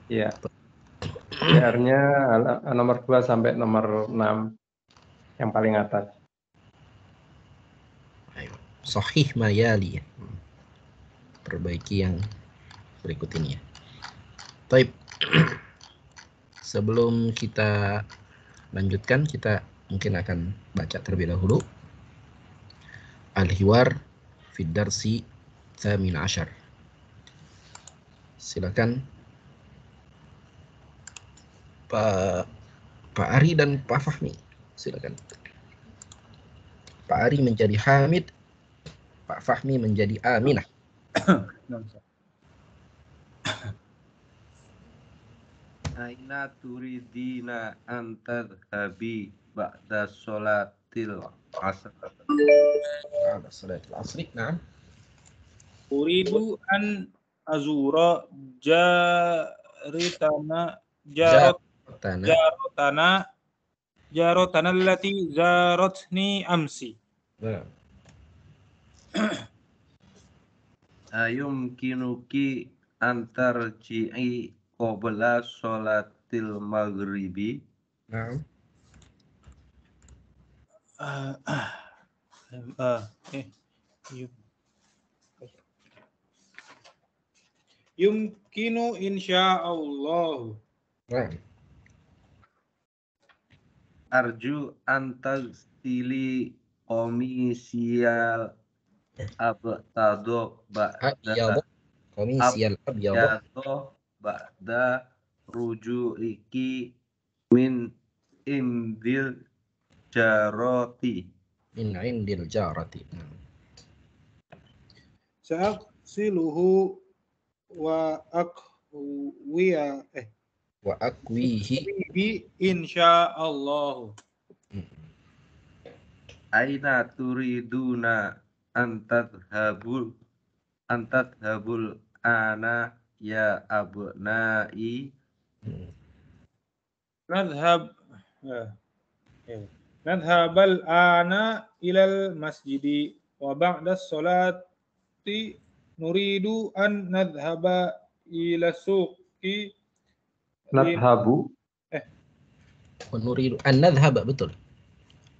Iya. PR-nya nomor 2 sampai nomor 6 yang paling atas. Ayo. Sahih mayali. Perbaiki yang berikut ini ya. Baik. Sebelum kita lanjutkan, kita mungkin akan baca terlebih dahulu Al-Hiwar Fid Darsi Tsamin Ashar. Silakan Pak Ari dan Pak Fahmi. Silakan. Pak Ari menjadi Hamid, Pak Fahmi menjadi Aminah. Aina turidina antadhabi ba'da sholatil asr. Ba'da sholatil asri. Nah. Uridu an azura jarotana allati zaratni amsi. Ayumkinuki antarji'i qabla sholatil maghribi. Nah. Yumkinu insyaallah. Nah. Arju antagstili komisiyal abtado ba'da komisiyal abyado ba'da ruju'iki min indil jaroti. Min indil jarati. Sa'ksiluhu wa akwiya wa akwihi insyaallah. Aina turiduna antadhabul ana ya abnai. Nadhabal ana ilal masjidi wa ba'da sholati nuridu an nadhhaba ila suqi. Nadhabu. Nuridu an nadhhaba, betul.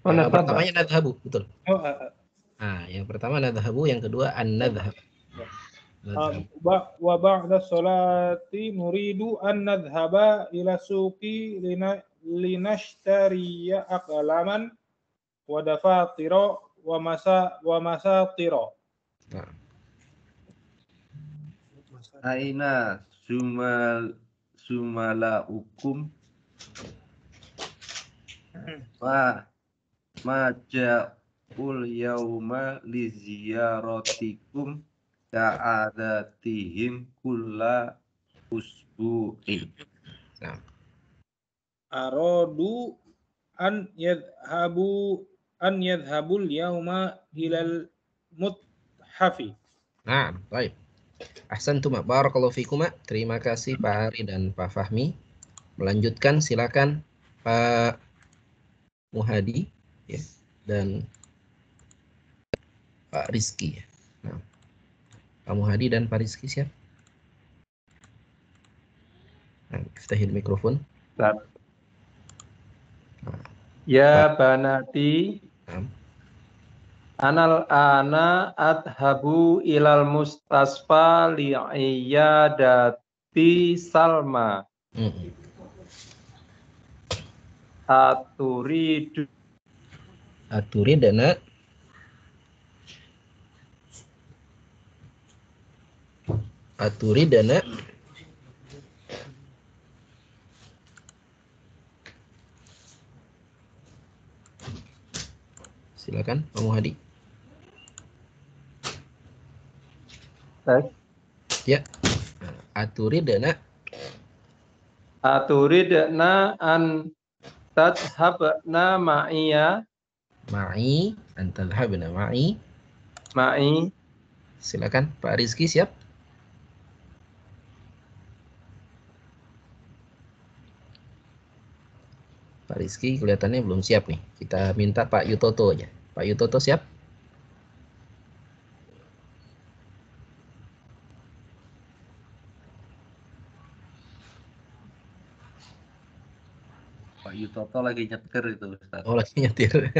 Yang pertamanya nadhabu, betul. Yang pertama nadhabu, yang kedua an nadhhab. Wa ba'da sholati nuridu an nadhhaba ila suqi linashtariya aqlaman wa dafatira wa masatira. Aina sumalaukum maja'ul yauma li ziyaratikum ka'adatihim kulla usbu'in. Aradu an yadhhabul yauma ilal muthafi. Nah, baik. Ahsantum, barakallahu fikum. Terima kasih Pak Ari dan Pak Fahmi. Melanjutkan silakan Pak Muhadi ya, dan Pak Rizky. Nah, Pak Muhadi dan Pak Rizky siap? Nah, iftahil mikrofon. Ya banati. Anal ana adhabu ilal mustasfa li'iyadati Salma. Aturidana silakan Pak Muhadi. Ya. Aturidana an tadhabna ma'iya. An tadhabna ma'i. Silakan Pak Rizky siap? Pak Rizky kelihatannya belum siap nih. Kita minta Pak Yutoto aja. Pak Yutoto siap? Yutoto lagi nyetir itu Ustaz. Oh, lagi nyetir.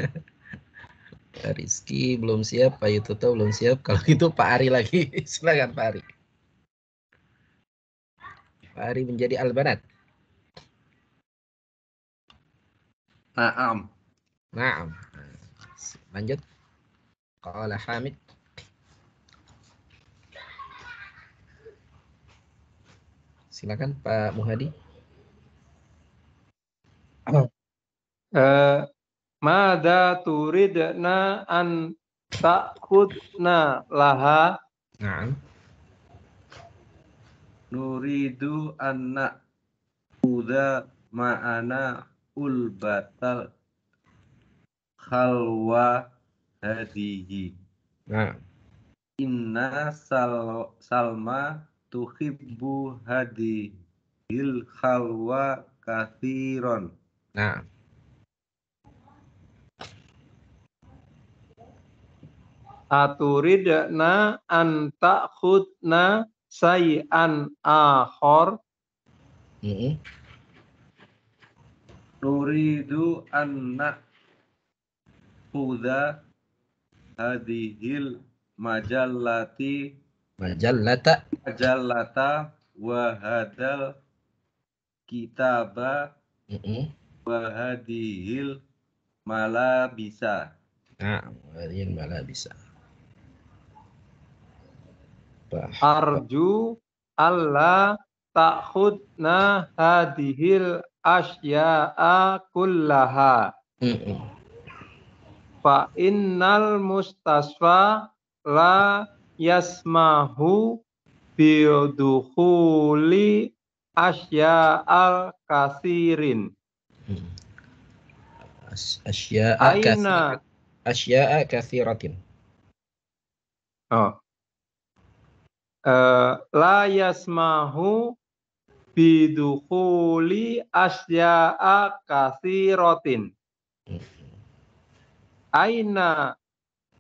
Pak Rizky belum siap, Pak Yutoto belum siap. Kalau gitu Pak Ari lagi. Silakan Pak Ari. Pak Ari menjadi albanat. Naam. Naam. Lanjut. Qala Hamid. Silakan Pak Muhadi. Mada turidna an ta'khudna laha. Naam. Nuridu anna uda ma'ana ulbatal khalwa hadihi. Naam. Inna Salma tuhibbu hadihil khalwa kathiron. Naam. Aturidna an ta'khudna say'an akhor. Nuridu anna uda hadihil majallati Majallata. majallata wa hadal kitaba wa hadihil malabisa. Naam. Hadirin malah bisa. Arju alla ta'khudna hadihil asya'a kullaha. Fa innal mustasfa la yasmahu bidukhuli asya'al kasirin. Asya'a katsiratin. La yasmahu bidukhuli asya'a katsiratin. Aina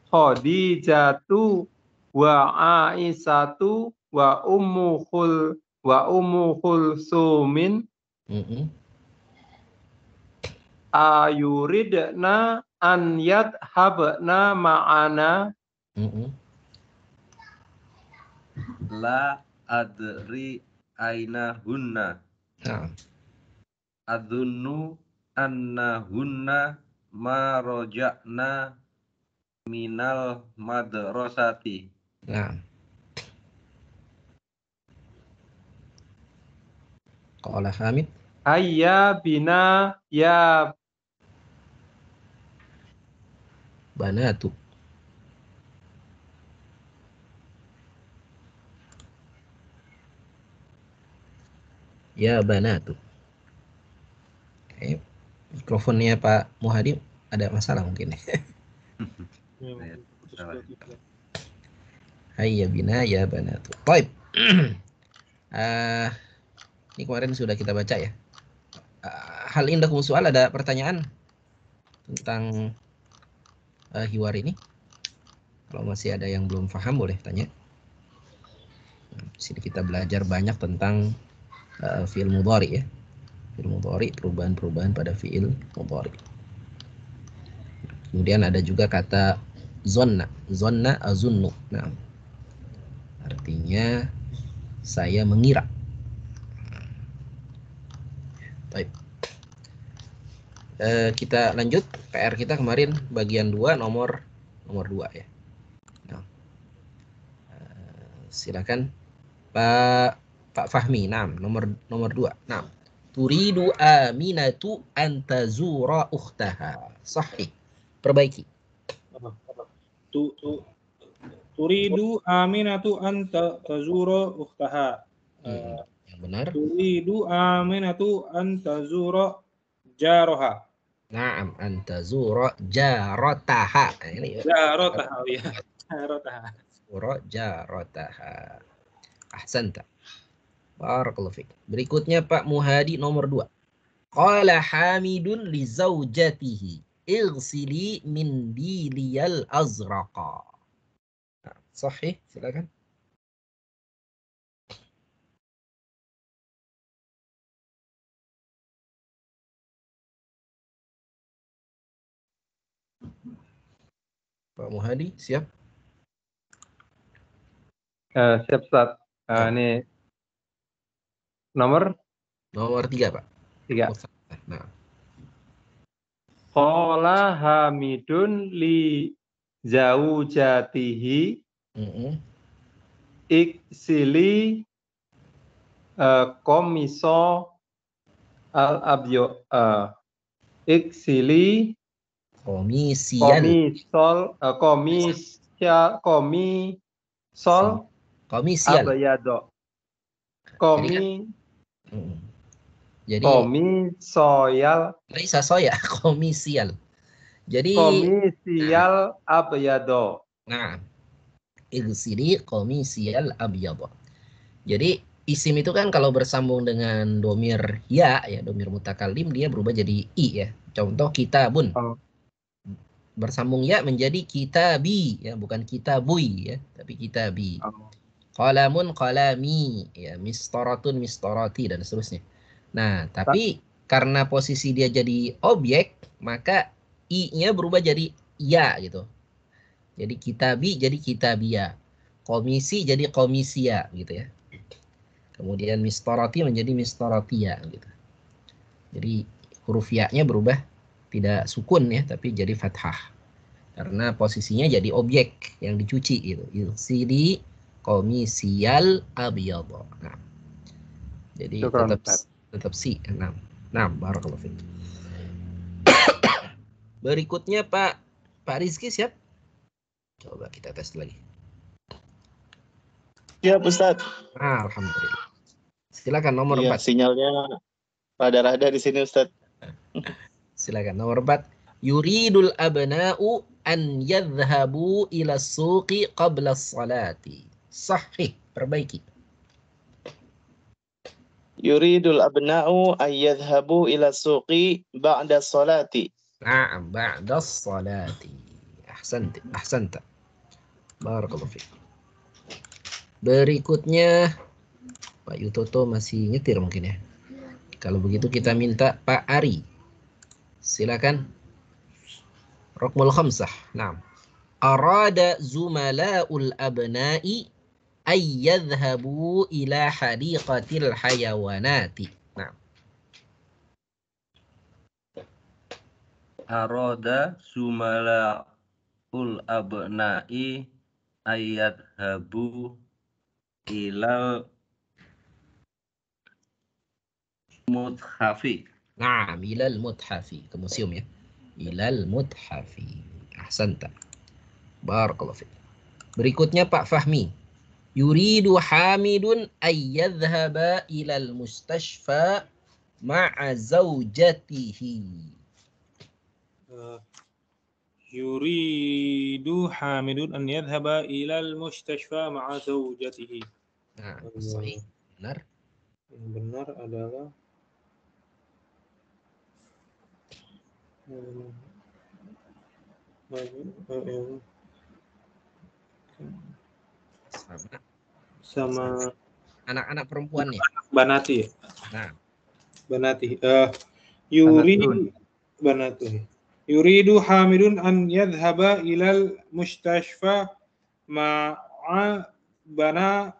Khadijatu wa Aisyatu wa Ummu Kulsumin ayuridna an yadhabna ma'ana. La adri aina hunna. Adunnu anna hunna ma roja'na minal madrasati. Qala Hamid. Hayya bina ya Banatu. Ya banatu. Mikrofonnya Pak Muhadi ada masalah mungkin. Hayya bina ya banatu. Baik. Ini kemarin sudah kita baca ya. Hal indakum soal, ada pertanyaan tentang hiwar ini? Kalau masih ada yang belum paham boleh tanya. Di sini kita belajar banyak tentang fi'il mudhari ya. Fi'il mudhari, perubahan-perubahan pada fi'il mudhari. Kemudian ada juga kata zonna, zonna azunnu. Nah, artinya saya mengira. Baik. Kita lanjut PR kita kemarin bagian 2 nomor 2 ya. Nah, silakan Pak Fahmi. Nah, nomor 2. Nah, turidu Aminatu an tazura ukhtaha. Sahih. Perbaiki. Turidu Aminatu an tazura ukhtaha. Yang benar. Turidu Aminatu an tazura jaroha. Naam, an tazura jarataha. Ini Jarotaha ya. Jarotaha. Jarataha. Ahsanta. Barakallahu fiik. Berikutnya Pak Muhadi nomor 2. Qala Hamidun li zaujatihi ighsili min diliyal azraqa. Sahih, silakan. Pak Muhadi, siap? Siap, Ustaz. Ya. Ini nomor Nomor 3, Pak. 3. Nah, Qala Hamidun li zaujatihi iksili komiso al-abyo iksili komisial. komisol Komisial. abayado Jadi komisoyal Laisa soya, komisial. Jadi komisial abayado. nah, igsili komisial abyad. Jadi isim itu kan kalau bersambung dengan domir ya, domir mutakalim, dia berubah jadi i ya. Contoh kitabun. Bersambung ya menjadi kitabi ya, bukan kitabui ya, tapi kitabi. Qalamun qalami ya, mistoratun mistorati dan seterusnya. Nah, tapi karena posisi dia jadi objek, maka i-nya berubah jadi ya gitu. Jadi kitabi jadi kitabia. Komisi jadi komisia gitu ya. Kemudian mistorati menjadi mistoratia gitu. Jadi huruf ya-nya berubah tidak sukun ya, tapi jadi fathah. Karena posisinya jadi objek yang dicuci gitu. Ilsidi komisial abyad. Nah. Jadi tetap si 6. Nah, barakallahu fiik. Berikutnya Pak Rizky siap? Coba kita tes lagi. Siap, Ustaz. Alhamdulillah. Silakan nomor 4. Sinyalnya rada-rada di sini, Ustaz. Silakan nomor 4. Yuridul abna'u an yadhhabu ila suqi qabla salati. Sahih, perbaiki. Yuridul abna'u an yadhhabu ila suqi ba'da salati. Na'am, ba'da salati. Ahsanta. Barakallahu fiik. Berikutnya Pak Yutoto masih nyetir mungkin ya. Kalau begitu kita minta Pak Ari. Silakan. Rukmul khamsah. Naam. Arada zumala'ul abna'i ay yadhhabu ila hadiqatil hayawanati. Naam. Arada zumala'ul abna'i ay yadhhabu ilal muthafi. Nah, ilal muthafi. Ke museum ya. Ilal muthafi. Ahsanta. Barakallahu fiik. Berikutnya Pak Fahmi. Yuridu Hamidun ay yadhhaba ilal mustashfa ma'a zawjatihi. Yuridu Hamidun an yadhhaba ilal mustashfa ma'a zawjatihi. Nah, sahih. Benar. Yang benar adalah sama anak-anak perempuannya. Banati. Nah, Banati. Yuridu Banati. Yuridu Hamidun an yadhhaba ilal mustashfa ma'a banatihi.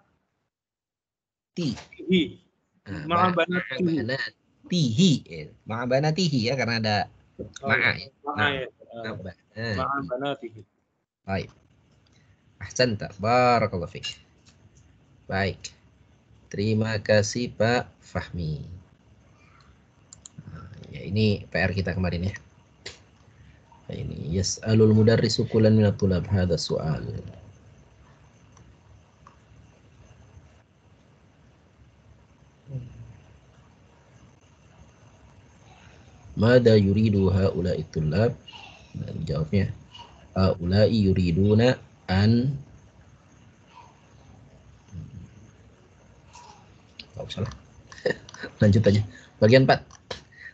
Ma'a banatihi. Ma'a banatihi ya, karena ada ma'a ya. Ma'a banatihi. Baik. Ahsanta. Barakallahu fiik. Baik. Terima kasih Pak Fahmi. Nah, ya ini PR kita kemarin ya. Nah, ini yas'alul mudarrisu kullan minat tulab hadha soal. Mada yuridu haula'i tulab? Dan jawabnya haula'i yuriduna an salah. Lanjut aja. Bagian 4.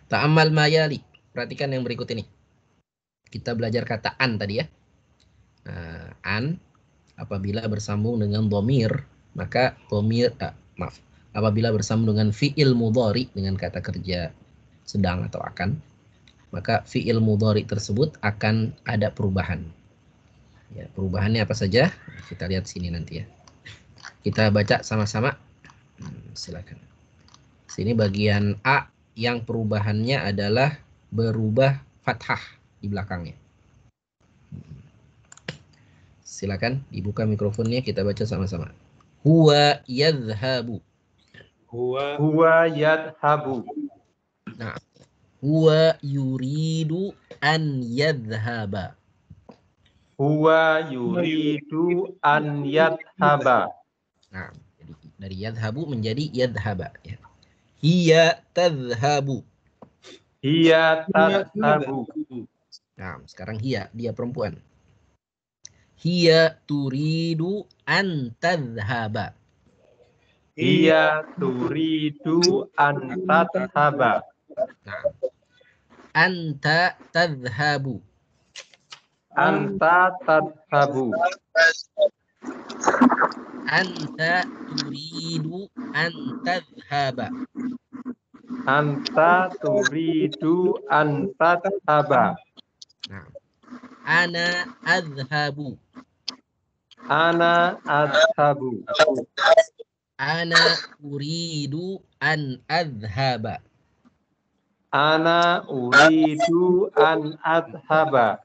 Ta'ammal mayali. Perhatikan yang berikut ini. Kita belajar kata an tadi ya. An apabila bersambung dengan dhamir, maka apabila bersambung dengan fi'il mudhari dengan kata kerja sedang atau akan, maka fi'il mudhari tersebut akan ada perubahan. Ya, perubahannya apa saja? Kita lihat sini nanti ya. Kita baca sama-sama. Silakan. Sini bagian A yang perubahannya adalah berubah fathah di belakangnya. Silakan dibuka mikrofonnya, kita baca sama-sama. Huwa yadhhabu. Huwa yadhabu. Nah, huwa yuridu an yadhhaba. Huwa yuridu an yadhaba. Nah, jadi dari yadhhabu menjadi yadhhaba ya. Hiya tadhhabu. Hiya tadhabu. Nah, sekarang hiya, dia perempuan. Hiya turidu an tadhhaba. Hiya turidu an tadhaba. Nah, anta tadhhabu. Anta tadhabu. Anta turidu an tadhhaba. Anta turidu an tadhaba. Nah, ana adhhabu. Ana adhabu. Ana uridu an adhhaba. Ana uridu an adhaba.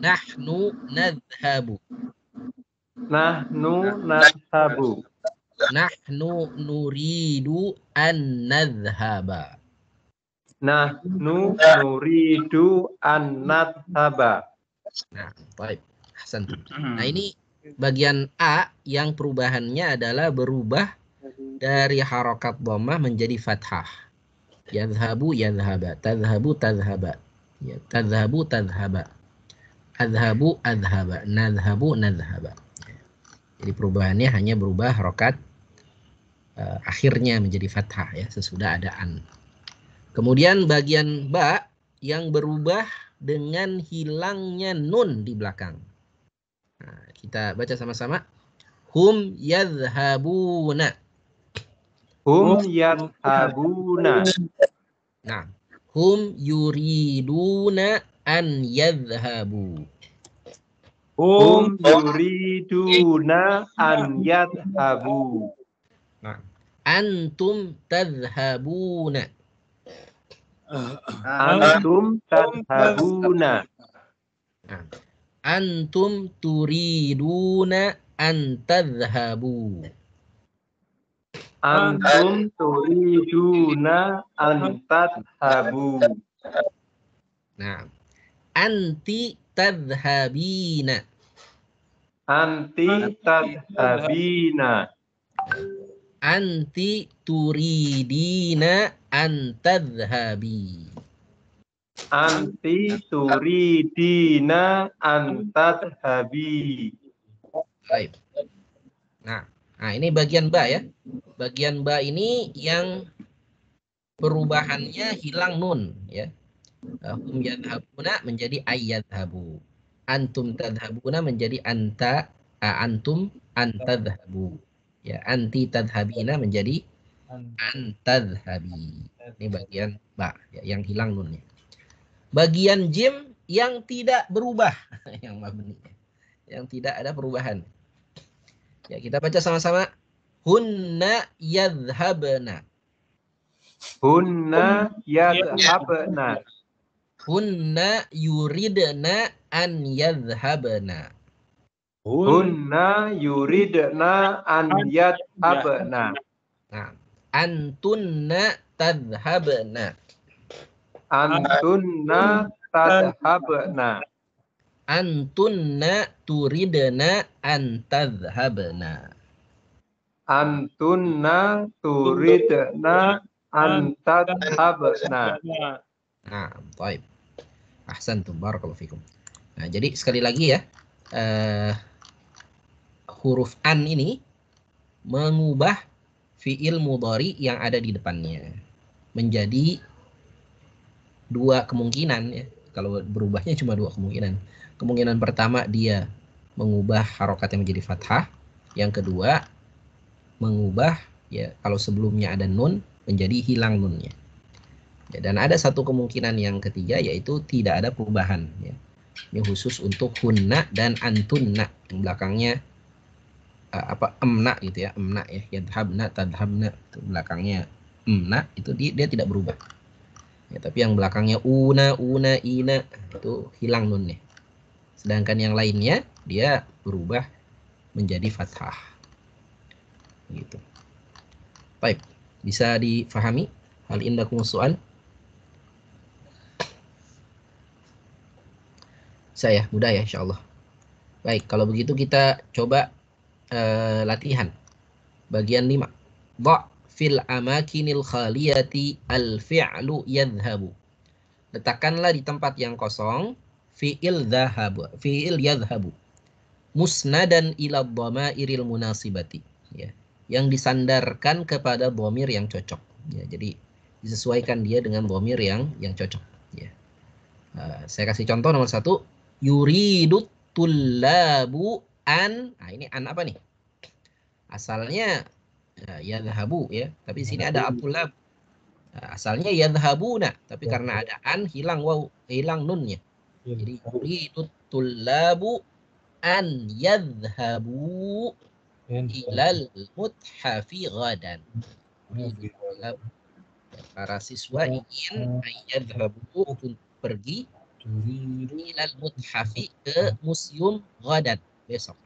Nahnu nadhhabu. Nahnu nadhabu. Nahnu nuridu an nadhhaba. Nahnu nuridu an nadhaba. Nah, baik. Ahsantum. Nah, ini bagian A yang perubahannya adalah berubah dari harokat dhammah menjadi fathah. Yadhhabu yadhhaba, tadhhabu tadhhaba. Ya, tadhhabu tadhhaba. Adhhabu adhhaba, nadhhabu nadhhaba. Jadi perubahannya hanya berubah harokat akhirnya menjadi fathah ya, sesudah ada an. Kemudian bagian ba yang berubah dengan hilangnya nun di belakang. Nah, kita baca sama-sama. Hum yadhhabuna. Hum yadhabuna. Nah, hum yuriduna an yadhhabu. Hum yuriduna an yadhabu. Nah, antum tadhhabuna. Antum tadhabuna. Nah, antum turiduna an tadhhabu. Antum turiduna an tadhabu. Nah, anti tadhhabina. Anti tadhabina. Anti turidina an tadhhabi. Anti turidina an tadhabi. Baik. Nah, ini bagian ba ya. Bagian ba ini yang perubahannya hilang nun ya. Hum yadhhabuna menjadi ayyadhhabu. Antum tadhhabuna menjadi anta antum antadhhabu. Ya, anti tadhhabina menjadi antadhhabi. Ini bagian ba ya, yang hilang nunnya. Bagian jim yang tidak berubah, yang mabni, yang tidak ada perubahan. Ya, kita baca sama-sama. Hunna yadhhabna. Hunna yadhabna. Hunna yuridna an yadhhabna. Hunna yuridna an yadhabna. Nah, antunna tadhhabna. Antunna tadhabna. Antunna turidna an tadhhabna. Antunna turidna an tadhabna. Nah, baik. Ahsantum, barakallahu fikum. Nah, jadi sekali lagi ya, huruf an ini mengubah fiil mudhari yang ada di depannya menjadi dua kemungkinan ya. Kalau berubahnya cuma dua kemungkinan. Kemungkinan pertama dia mengubah harokatnya menjadi fathah. Yang kedua mengubah ya kalau sebelumnya ada nun menjadi hilang nunnya. Ya, dan ada satu kemungkinan yang ketiga yaitu tidak ada perubahan ya. Ini khusus untuk hunna dan antunna yang belakangnya emna gitu ya, emna ya, yadhabna, tadhabna, itu belakangnya emna itu dia tidak berubah. Ya, tapi yang belakangnya una, ina itu hilang nunnya. Sedangkan yang lainnya dia berubah menjadi fathah. Gitu. Baik, bisa difahami? Hal indakum soal? Saya mudah ya insyaallah. Baik, kalau begitu kita coba latihan. Bagian 5. Dha' fil amakinil khaliyati al-fi'lu yadhhabu. Letakkanlah di tempat yang kosong fi'il dhahabu, fi'il yadhhabu. Musnadan ila dhamairil munasibati. Ya, yang disandarkan kepada dhamir yang cocok. Ya, jadi disesuaikan dia dengan dhamir yang cocok. Ya. Saya kasih contoh nomor 1. Yuridut tullabu an. Nah, ini an apa nih? Asalnya yadhabu ya, tapi sini ada at-tullab. Asalnya yadhabuna, tapi karena ada an hilang waw, hilang nunnya. Jadi yuridut tullabu an yadhabu ilal muthafi ghadan. Para siswa ingin yadhabu untuk pergi ilal muthafi ke museum ghadan besok.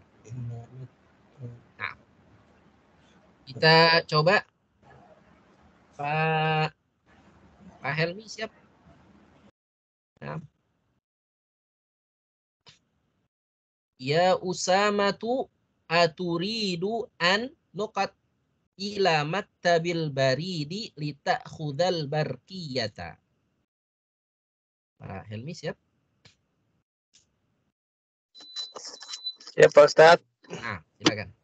Nah, kita coba Pak Helmi siap? Nah. Ya Usamatu aturidu an nuqat ila maktabil baridi lita'khudhal barqiyata. Pak Helmi siap? Ya Pak Ustadz. Nah, silakan.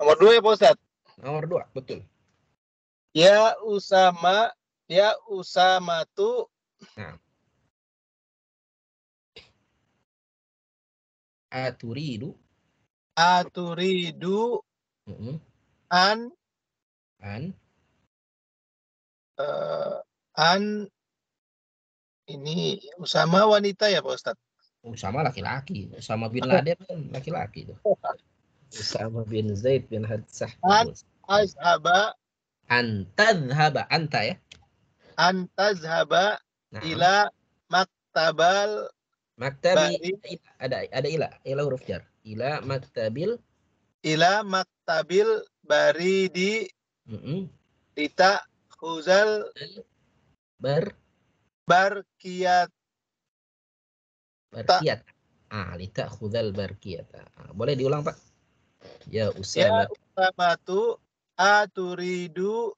Nomor 2 ya Pak Ustadz. Nomor 2, betul. Ya Usamatu. Nah. Aturidu an ini Usama wanita ya Pak Ustadz? Usama laki-laki. Usama bin Laden kan laki-laki itu. Usama bin Zaid bin Hadsah. Azhaba. Antadhaba. Anta ya. Antazhaba ila maktabal maktabi. Ada ila huruf jar. Ila maktabil baridi lita khuzal barkiyat. Lita khuzal barkiyata. Boleh diulang Pak? Ya Usamatu aturidu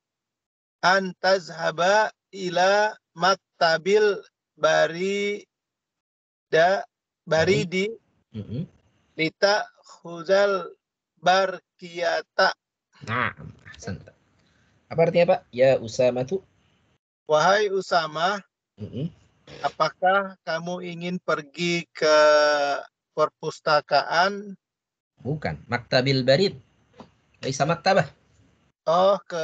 antazhaba ila maktabil baridi lita khuzal barkiyata. Nah, ahsanta. Apa artinya Pak? Ya Usamatu. Wahai Usama, apakah kamu ingin pergi ke perpustakaan? Bukan, maktabil barid. Laisa maktabah. Oh, ke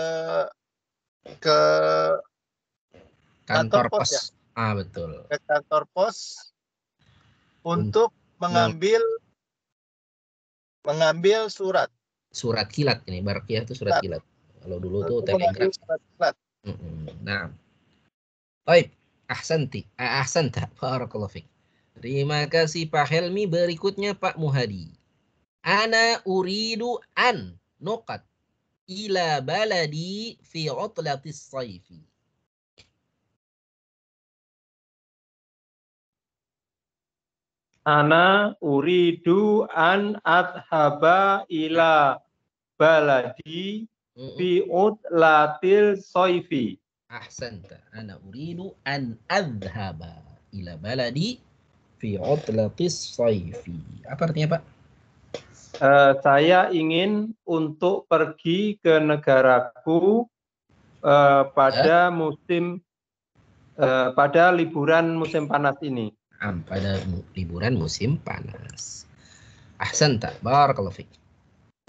kantor pos ya? Betul. Ke kantor pos untuk mengambil surat. Surat kilat ini, barqiyah itu surat kilat. Kalau dulu tuh telegram. Surat kilat. Nah. Baik, ahsanta. Barakallahu fiik. Terima kasih Pak Helmi. Berikutnya Pak Muhadi. Ana uridu an nuqat ila baladi fi utlatis sayfi. Ana uridu an adhaba ila baladi fi utlatil sayfi. Ahsanta. Ana uridu an adhaba ila baladi fi utlatis sayfi. Apa artinya Pak? Saya ingin untuk pergi ke negaraku pada liburan musim panas ini. Pada liburan musim panas. Ahsanta, barakallahu fiik.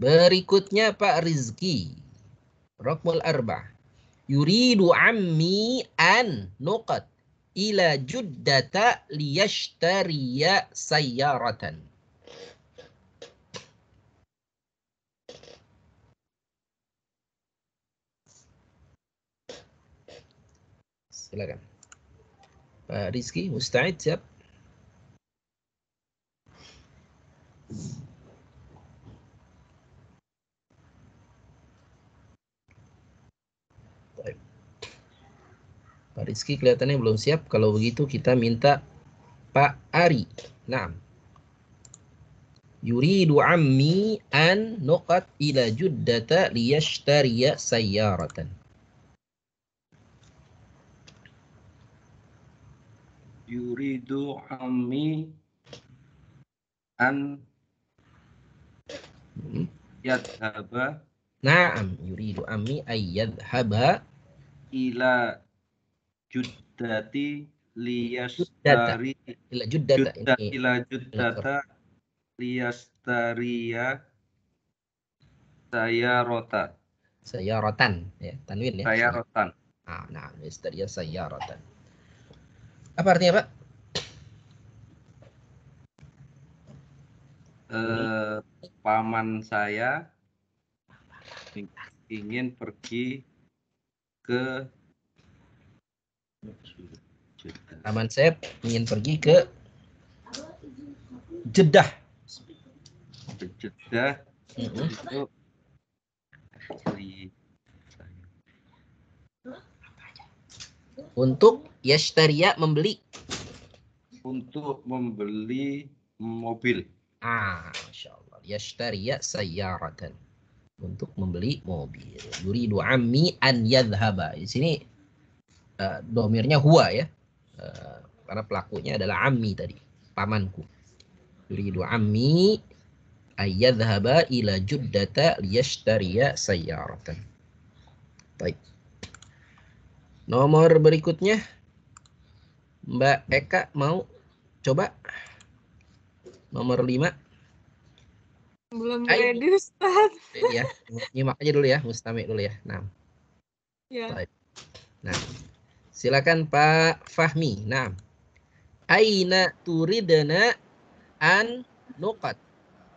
Berikutnya Pak Rizki. Raqmul arba'. Yuridu ammi an nuqat ila Juddata liyashtariya sayyaratan. Silakan. Pak Rizky, musta'id, siap? Baik. Pak Rizky kelihatannya belum siap. Kalau begitu kita minta Pak Ari. Naam. Yuridu ammi an nuqat ila Juddata liyashtariya sayyaratan. Yuridu ammi an yadhaba Naam, yuridu ammi ayyadhhaba ila Juddati liyashtari ila Juddata. Ini ila Juddata liyastariya sayyarata. sayyaratan, ya, tanwin ya. Sayyaratan. Nah, liyastariya sayyaratan. Apa artinya, Pak? Paman saya ingin pergi ke Paman saya ingin pergi ke Jeddah. Jeddah untuk Untuk yashtariya membeli. Untuk membeli mobil. Masya Allah. Yashtariya sayyaratan. Untuk membeli mobil. Yuridu ammi an yadhhaba. Di sini domirnya huwa ya. Karena pelakunya adalah ammi tadi. Pamanku. Yuridu ammi ayyadhhaba ila Juddata liyashtariya sayyaratan. Baik. Nomor berikutnya, Mbak Eka mau coba? Nomor 5. Belum Ayo. ready, Ustaz. Ya, nyimak aja dulu ya, Mustami dulu ya. Nah. Ya. Baik. Nah, silakan Pak Fahmi. Nah. Aina turidana an nuqat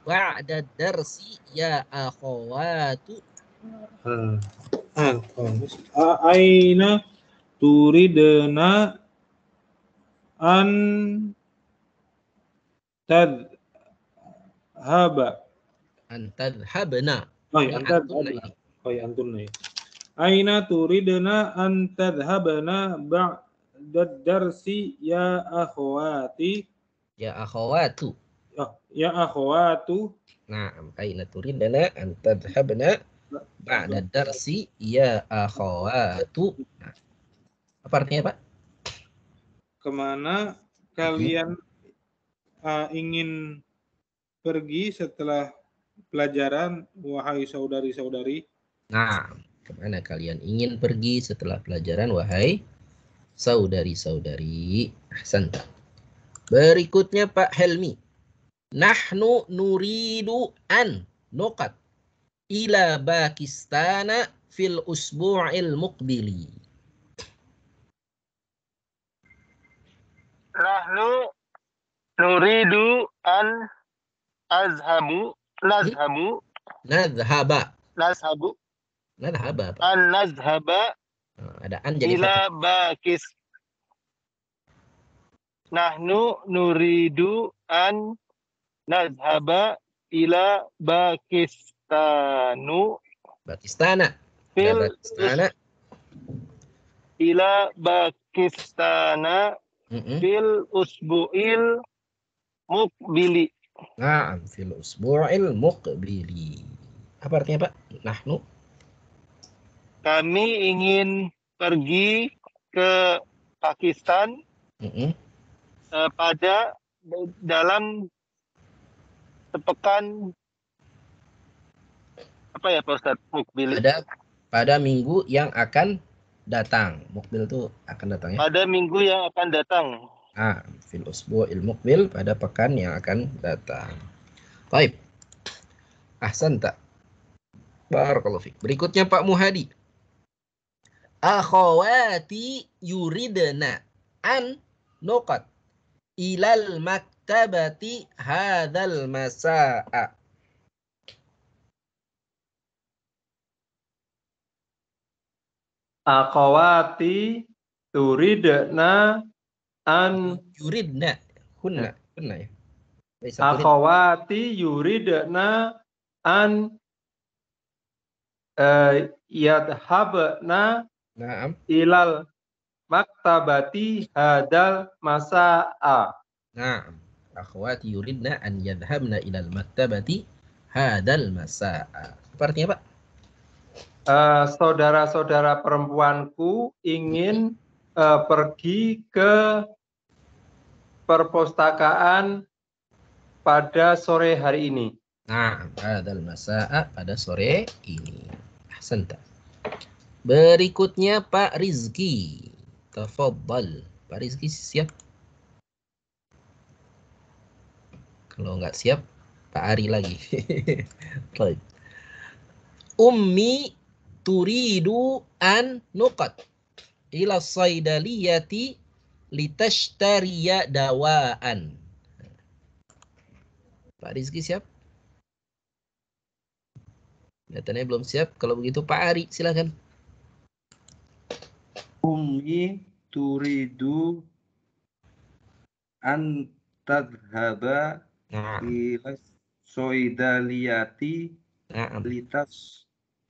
ba'da darsi ya akhawatu. Aina turidna an tadhhaba. An tadhhabna. Oh ya, antunna ya. Aina turidna an tadhhabna ba'da darsi ya akhwati. Ya akhawatu. Ya akhwatu. Nah, aina turidana an tadhhabna ba'da darsi ya akhawatu. Nah, apa artinya, Pak? Kemana kalian ingin pergi setelah pelajaran, wahai saudari-saudari? Nah, kemana kalian ingin pergi setelah pelajaran, wahai saudari-saudari? Ahsanta. Berikutnya Pak Helmi. Nahnu nuridu an nuqat ila Pakistana fil usbu'il muqbili. Nahnu nuridu an nazhabu Nadhhaba. Pak. an nazhaba Ada an jadi ila Nahnu nuridu an nazhaba ila Pakistana. ila Pakistana fil usbu'il muqbili. Nah, fil usbu'il muqbili. Apa artinya, Pak? Nahnu. Kami ingin pergi ke Pakistan pada dalam sepekan apa ya Pak Ustadz? Mukbil. Pada minggu yang akan datang. Mukbil itu akan datang ya. Pada minggu yang akan datang. Fil usbu'il muqbil, pada pekan yang akan datang. Baik. Ahsanta. Barakallahu fiik. Berikutnya Pak Muhadi. Akhawati yuridna an nuqat ilal maktabati hadzal masaa. Akhawati turidna an Yuridna hunna ya. Baik, satu rid. akhawati yuridna an yadhabna Naam. ilal maktabati hadal masa'a. Naam. Akhwati yuridna an yadhhabna ilal maktabati hadzal masaa. Apa artinya, Pak? Saudara-saudara perempuanku ingin pergi ke perpustakaan pada sore hari ini. Nah, hadzal masaa pada sore ini. Ahsanta. Berikutnya Pak Rizki. Tafadhal. Pak Rizki siap? Kalau nggak siap, Pak Ari lagi. Baik. Ummi turidu an nuqat ila saidaliyati litashtariya dawaan. Pak Rizki siap? Datanya belum siap. Kalau begitu Pak Ari silakan. Ummi turidu an tadhhaba Nah, ila soidaliyati nah, litas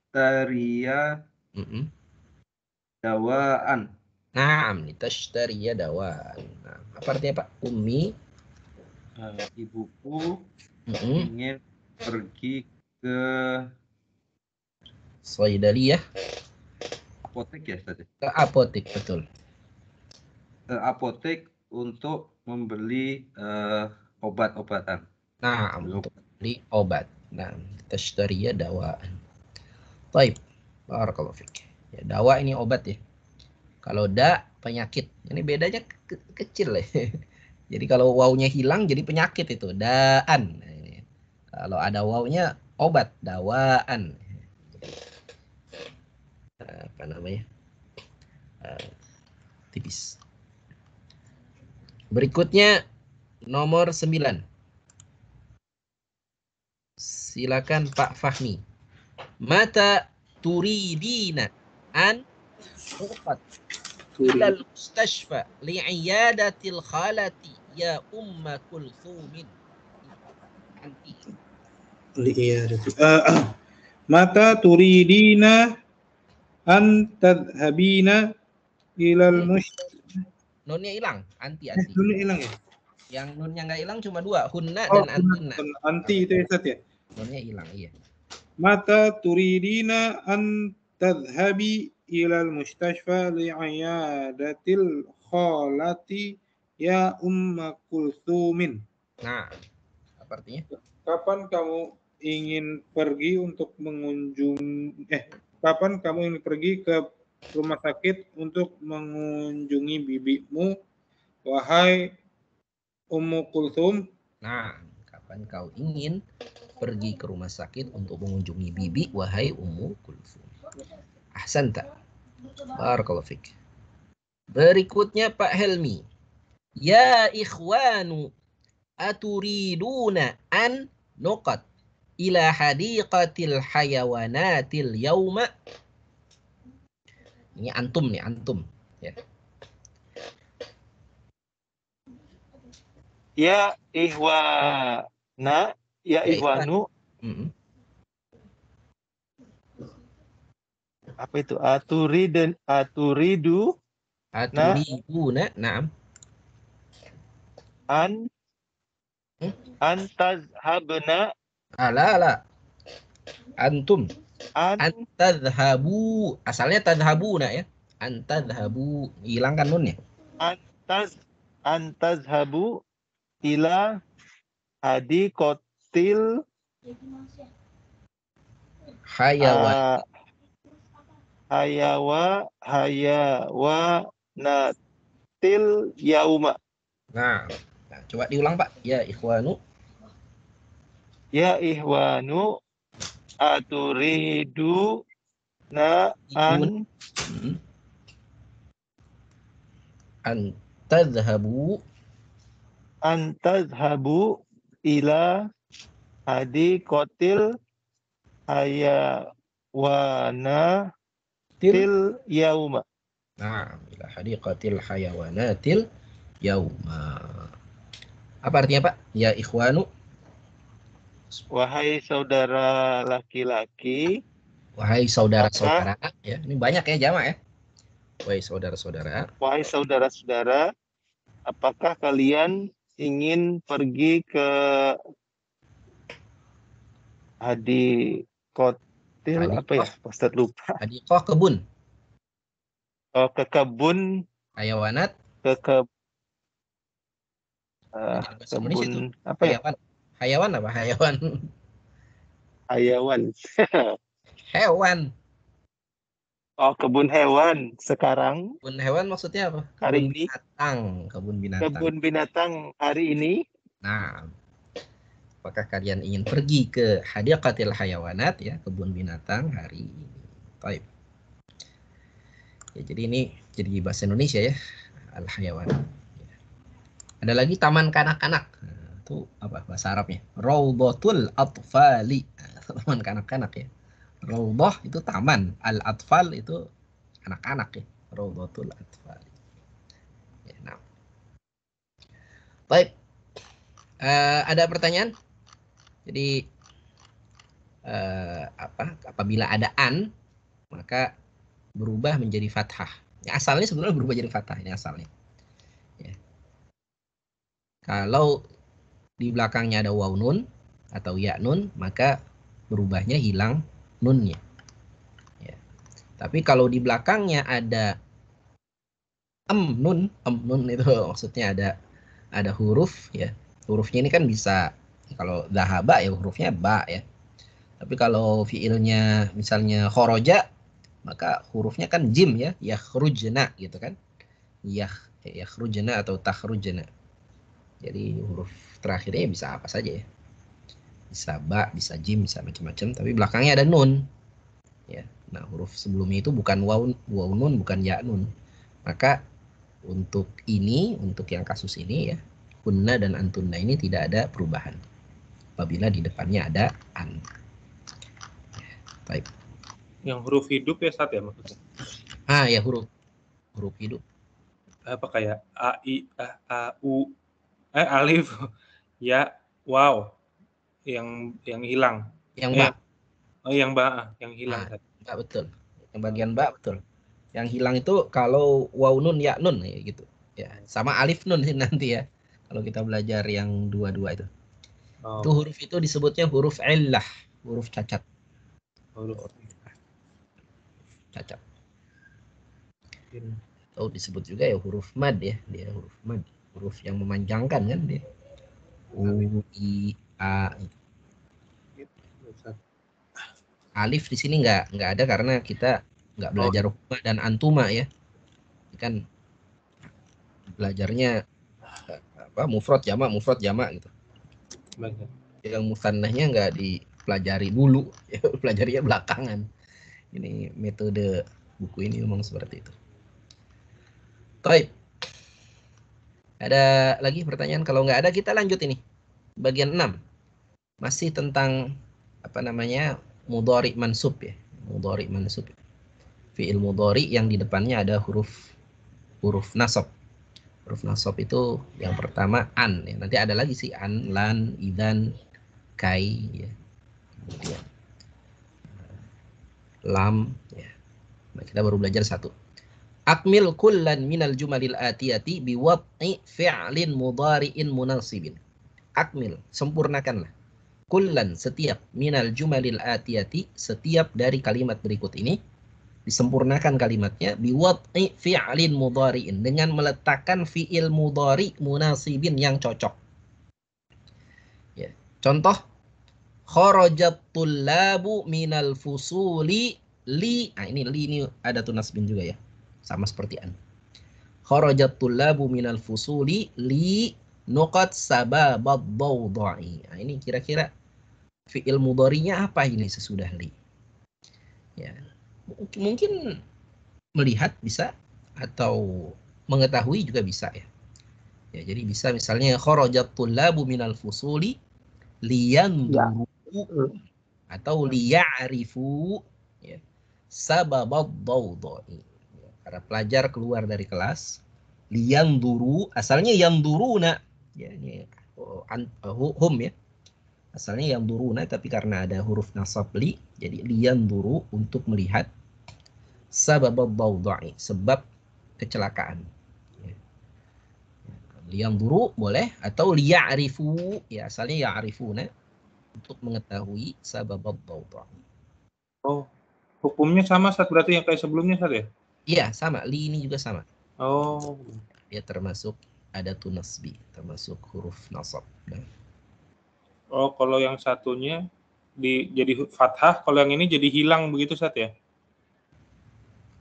tariya dawaan. Naam, litashtariya dawaan. Nah, apa artinya Pak? Ummi Ibuku ingin pergi ke Saidaliyah. apotek ya tadi. Ke apotek, betul. Ke apotek untuk membeli obat-obatan. Nah, untuk beli obat. Nah, tashtariya dawaan. Baik. Barakallahu fiik. Ya, dawa ini obat ya. Kalau da penyakit. Ini bedanya kecil ya. Jadi kalau wawunya hilang jadi penyakit itu, daan. Nah, ini. Kalau ada wawunya obat, dawaan. Apa namanya? Tipis. Berikutnya nomor 9. Silakan Pak Fahmi. Mata turidina an uqat ilal mustashfa li'iyadatil khalati ya umma kulthumin. Anti. Mata turidina an tadhhabina ilal Nunnya hilang, anti. Nunnya hilang ya? Yang nunnya nggak hilang cuma 2, hunna dan antunna. Anti itu ya, Ustaz ya? Nunnya hilang, iya. Mata turidina an tadhhabi ilal mustashfa li'iyadatil khalati ya umma kulthumin. Nah, apa artinya? Kapan kamu ingin pergi untuk kapan kamu ingin pergi ke rumah sakit untuk mengunjungi bibimu, wahai Ummu Kulthum? Nah, kapan kau ingin pergi ke rumah sakit untuk mengunjungi bibi, wahai Ummu Kulthum? Ahsanta. Barakallahu fiik. Berikutnya Pak Helmi. Ya ikhwanu, aturiduna an nuqat ila hadiqatil hayawanatil yauma. Ini antum nih, antum. Ya. Ya ihwana, ya ihwanu. Apa itu? Aturiduna, na'am. Antazhabna. Ala. Antum. Antadhhabu. Asalnya tadhhabuna ya. Antadhhabu. Hilangkan nunnya. Antazhabu ila hadiqatil hayawanatil yauma. Nah, coba diulang Pak. Ya ikhwanu. Ya ihwanu, aturidu na an tadhhabu Antadhabu ila hadiqatil hayawana til yauma. Nah, ila hadiqatil hayawanatil yauma. Apa artinya, Pak? Ya ikhwanu. Wahai saudara laki-laki, Wahai saudara-saudara, ya. Ini banyak ya jamak ya. Wahai saudara-saudara, wahai saudara-saudara, apakah kalian ingin pergi ke hadiqatil apa ya? Ustaz lupa. hadiqah kebun, Oh, ke kebun, hayawanat, ke jadi bahasa Indonesia itu kebun apa ya? hayawan. Hayawan apa? Hayawan. Hayawan. Hewan. Oh, kebun hewan sekarang Kebun hewan maksudnya apa? hari Kebun ini. binatang. Kebun binatang. Kebun binatang hari ini. Nah, apakah kalian ingin pergi ke hadiqatil hayawanat ya, kebun binatang hari ini? Baik. Ya, jadi ini jadi bahasa Indonesia ya, al-hayawan. Ada lagi taman kanak-kanak. Nah, itu apa bahasa Arabnya? Raudhatul atfali. Nah, taman kanak-kanak ya. Raudhah itu taman, al-atfal itu anak-anak ya. Raudhatul atfali. Ya, nah. Baik. Ada pertanyaan? Jadi apabila ada an maka berubah menjadi fathah. Ya, asalnya sebenarnya berubah jadi fathah ini asalnya. Ya. Kalau di belakangnya ada waw nun atau ya nun maka berubahnya hilang nunnya. Ya. Tapi kalau di belakangnya ada nun itu maksudnya ada huruf ya. Hurufnya ini kan bisa kalau dhahaba ya hurufnya ba ya. Tapi kalau fiilnya misalnya khoroja maka hurufnya kan jim ya, yakhrujna gitu kan. Yakhrujna atau takhrujna. Jadi huruf terakhirnya bisa apa saja ya. Bisa ba, bisa jim, bisa macam-macam, tapi belakangnya ada nun. Ya. Nah, huruf sebelumnya itu bukan waw nun, bukan ya nun. Maka untuk yang kasus ini ya, kunna dan antunna ini tidak ada perubahan. Apabila di depannya ada an. Baik. Yang huruf hidup ya Sat ya maksudnya? Ya huruf hidup. Apa kayak A, I, A, U, alif, ya, wow, yang hilang. Yang ba. Yang ba, yang hilang. Ba betul. Yang bagian ba betul. Yang hilang itu kalau waw nun ya nun ya gitu. Ya, sama alif nun nanti ya. Kalau kita belajar yang dua-dua itu. Itu huruf itu disebutnya huruf illah, huruf cacat. Huruf cacat. Atau disebut juga ya huruf mad ya, dia huruf mad, huruf yang memanjangkan kan dia. U, I, A. Alif di sini nggak ada karena kita nggak belajar huma dan antuma ya. Kan belajarnya mufrad jamak gitu. Yang musannahnya nggak dipelajari dulu, ya, pelajarinya belakangan. Ini metode buku ini memang seperti itu. Baik. Ada lagi pertanyaan? Kalau nggak ada kita lanjut ini. Bagian 6. Masih tentang mudhari mansub ya. Mudhari mansub. Fi'il mudhari yang di depannya ada huruf nasab. Huruf nasab itu yang pertama an ya. Nanti ada lagi sih an, lan, idan, kai ya. Kemudian lam ya. Nah, kita baru belajar satu. Akmil kullan minal jumalil atiyati biwad'i fi'lin mudhari'in munasibin. Akmil, sempurnakanlah. Kullan, setiap, minal jumalil atiyati, setiap dari kalimat berikut ini, disempurnakan kalimatnya, biwad'i fi'lin mudhari'in, dengan meletakkan fi'il mudhari' munasibin yang cocok. Ya. Contoh, kharajat tullabu minal fusuli li. Nah, ini li ini ada tunasbin juga ya. Sama seperti an. Kharajat tullabu minal fusuli li nuqat sababad dawda'i. Nah, ini kira-kira fi'il mudhari'nya apa ini sesudah li? Ya. Mungkin melihat bisa atau mengetahui juga bisa ya. Ya, jadi bisa misalnya kharajat tullabu minal fusuli liyanzuru atau liya'rifu ya, sababad dawdai. Ya, para pelajar keluar dari kelas liyanzuru, asalnya yanzuruna ya, ini hum ya. Asalnya yanzuruna, tapi karena ada huruf nasab li, jadi liyanzuru, untuk melihat sababad dawdai, sebab kecelakaan. Liyanzuru boleh, atau liya'rifu ya, asalnya ya'rifuna, untuk mengetahui sababad dawdai. Oh, hukumnya sama Ustaz, berarti yang kayak sebelumnya Ustaz ya? Iya, sama. Li ini juga sama. Oh. Dia termasuk adatun nasbi, termasuk huruf nasab. Nah. Oh, kalau yang satunya jadi fathah, kalau yang ini jadi hilang begitu Ustaz ya?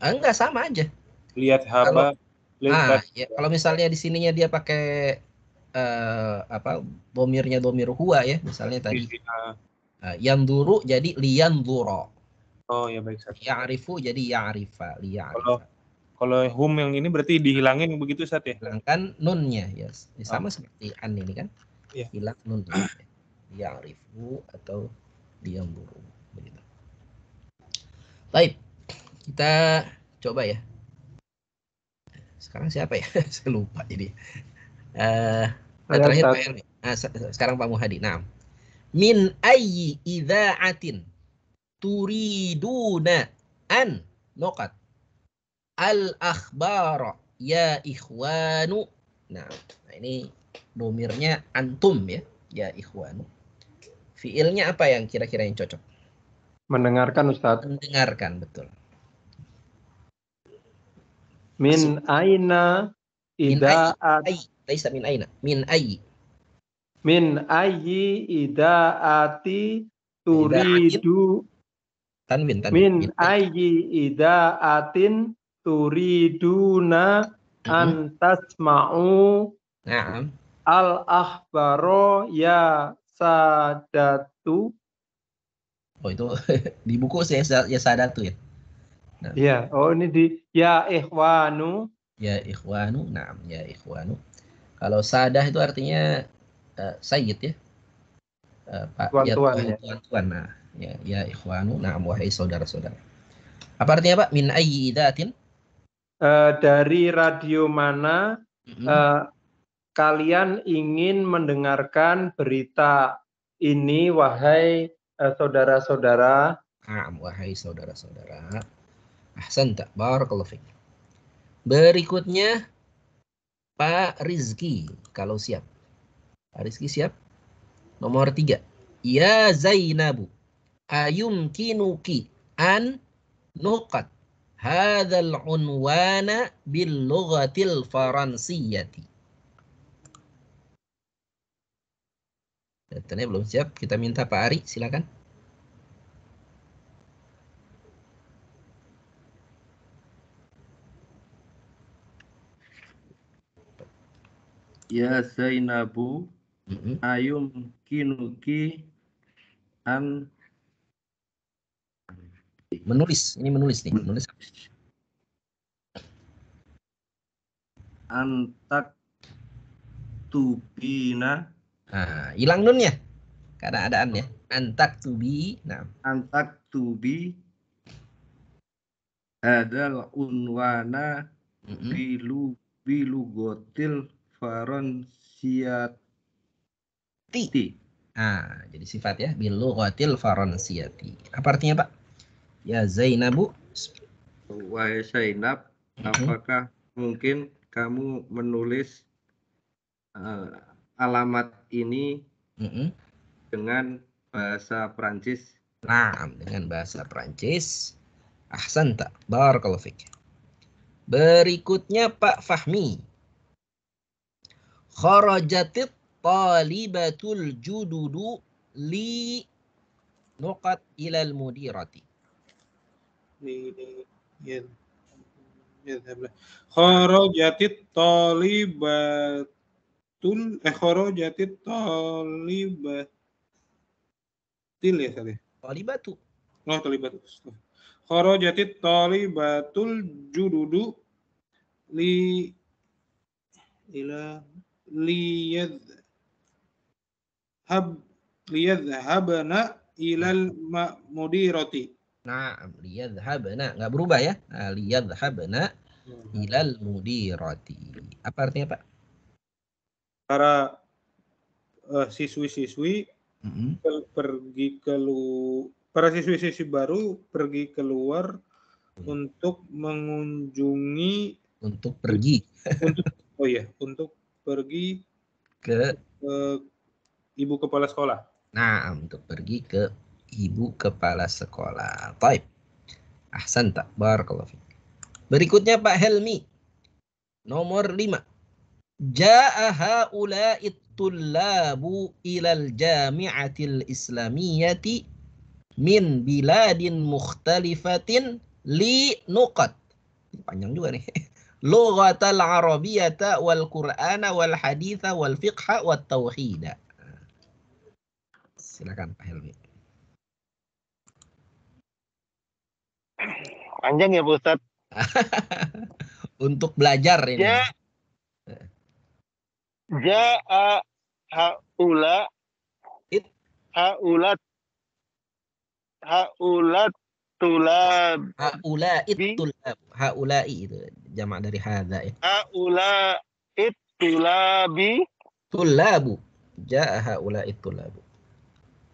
Enggak, sama aja. Lihat haba. Ya, kalau misalnya di sininya dia pakai domirnya domir huwa ya, misalnya tadi. Yang duru jadi liyan duro. Oh ya, baik. Ya'rifu jadi ya'rifa, Kalau hum yang ini berarti dihilangin begitu Ustaz ya? Hilangkan nunnya ya. Sama seperti an ini kan. Iya. Hilang nunnya. Ya'rifu atau liyan duru, begitu. Baik. Kita coba ya. Sekarang siapa ya? Saya lupa jadi. Terakhir Pak Ermi. Sekarang Pak Muhadi. Nah. Min ayyi idza'atin turiduna an nokat al-akhbara ya ikhwanu. Nah, ini domirnya antum ya. Ya ikhwanu. Fiilnya apa yang kira-kira yang cocok? Mendengarkan Ustaz. Mendengarkan, betul. Min aina ida'at. Laisa min aina. Min ayyi. Min ayyi ida'ati turidu. Tanwin. Min ayyi ida'atin turiduna an tasma'u al-akhbaro ya sadatu. Oh, itu di buku saya ya sadatu ya. Nah. Ya, oh ini di ya ikhwanu. Ya ikhwanu, naam ya ikhwanu. Kalau sadah itu artinya sayyid ya. Pak tuan-tuan ya. Tuan-tuan. Nah, ya ikhwanu, naam wahai saudara-saudara. Apa artinya Pak? Min ayyi idatin? Dari radio mana kalian ingin mendengarkan berita ini, wahai saudara-saudara? Wahai saudara-saudara. Ahsanta, barakallahu fiik. Berikutnya Pak Rizki, kalau siap. Pak Rizki siap? Nomor 3. Ya Zainabu, ayumkinuki an nuqat hadzal unwana bil lughatil faransiyyati. Datanya belum siap, kita minta Pak Ari, silakan. Ya Zainabu, ayum kinuki an menulis. Ini menulis nih, menulis. Antak tubina. Hilang nunnya karena ada an ya. Antak tubi. Nah. Antak tubi hadal unwana bilugotil faransiati. Jadi sifat ya, bilugotil faransiati. Apa artinya Pak? Ya Zainabu, wahai Zainab, apakah mungkin kamu menulis alamat ini dengan bahasa Prancis? Nah, dengan bahasa Prancis. Ahsanta, barakallahu fiik. Berikutnya Pak Fahmi. Kharajatit talibatul jududu li nuqat ilal mudirati. Kharajatit talibatul kharajatit talibatil ya tadi. Talibatu. Oh, talibatu. Kharajatit talibatul jududu li ila liyadhhabna ilal mudirati. Nah, liyadhhabna nggak berubah ya. Nah, liyadhhabna ilal mudirati. Apa artinya, Pak? Para siswi-siswi para siswi-siswi baru pergi keluar untuk mengunjungi untuk pergi ke ibu kepala sekolah. Nah, untuk pergi ke ibu kepala sekolah. Baik. Ahsanta. Barakallahu fiik. Berikutnya Pak Helmi. Nomor 5. Ja'a haula'it tullabu ilal jami'atil islamiyyati min biladin mukhtalifatin li nuqat. Panjang juga nih. Lughatal arabiyyata wal qur'ana wal haditha wal fiqha wat tauhida. Silakan Pak Helmi. Panjang ya Pak Ustaz. Untuk belajar ini. Ja'a haulat tulab. Haulai itu jamak dari hadza ya. Haulait tulabi. Tulabu. Ja'a haulait tulabu.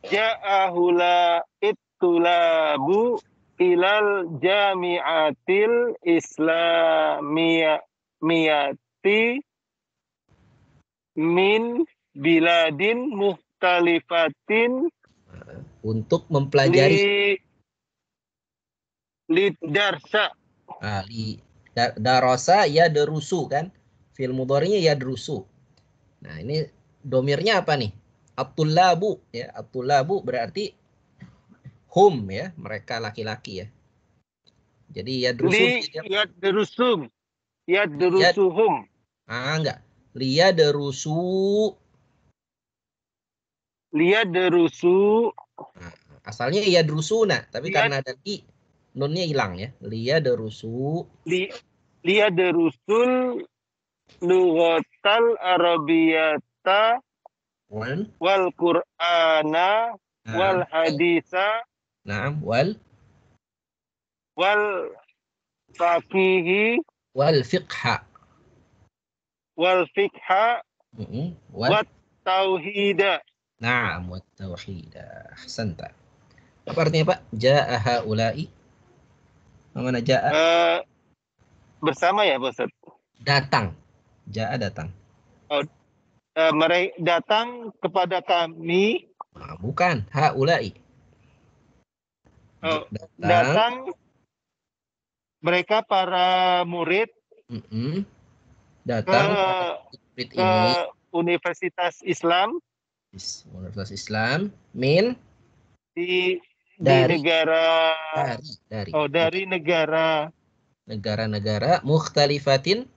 Ja'a haulait tulabu ilal jami'atil islamiyati min biladin muhtalifatin untuk mempelajari lidarsa. Darasa ya derusu kan, fi'il mudhari'nya ya derusu. Nah ini domirnya apa nih? At-tullabu ya, at-tullabu berarti hum ya, mereka laki-laki ya. Jadi ya derusu. Ya derusuhum. Enggak. Liya derusu. Nah, asalnya ya derusuna, tapi karena ada i, nunnya hilang ya. Liya derusu. Liya derusul lughatal arabiyyata wal qur'ana wal haditha. Naam, wal faqihi wal fiqha. Wat tauhida. Naam, wat tauhida. Ahsanta. Apa artinya Pak? Ja'a haula'i. Mana ja'a? Bersama ya, Pak Ustaz? Datang. Ja'a datang. Mereka datang kepada kami. Nah, bukan. Haula'i. Datang mereka para murid. Datang ke Universitas Islam. Universitas Islam dari negara mukhtalifatin.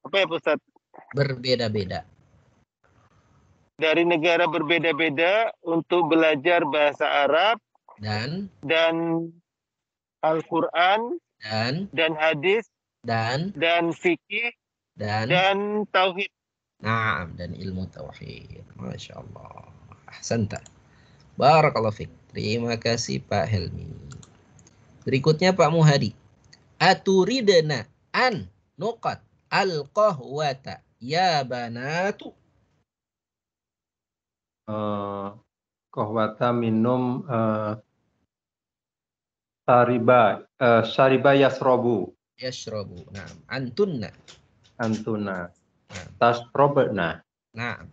Apa ya Ustaz? Berbeda-beda. Dari negara berbeda-beda untuk belajar bahasa Arab dan Al-Qur'an dan hadis dan fikih dan tauhid. Naam, dan ilmu tauhid. Masya Allah. Ahsanta. Barakallahu fiik. Terima kasih Pak Helmi. Berikutnya Pak Muhadi. Aturidna an nuqat al-qahwata ya banatu. Qahwata minum syariba yasrobu. Naam. Antunna. Tasrobna. Naam.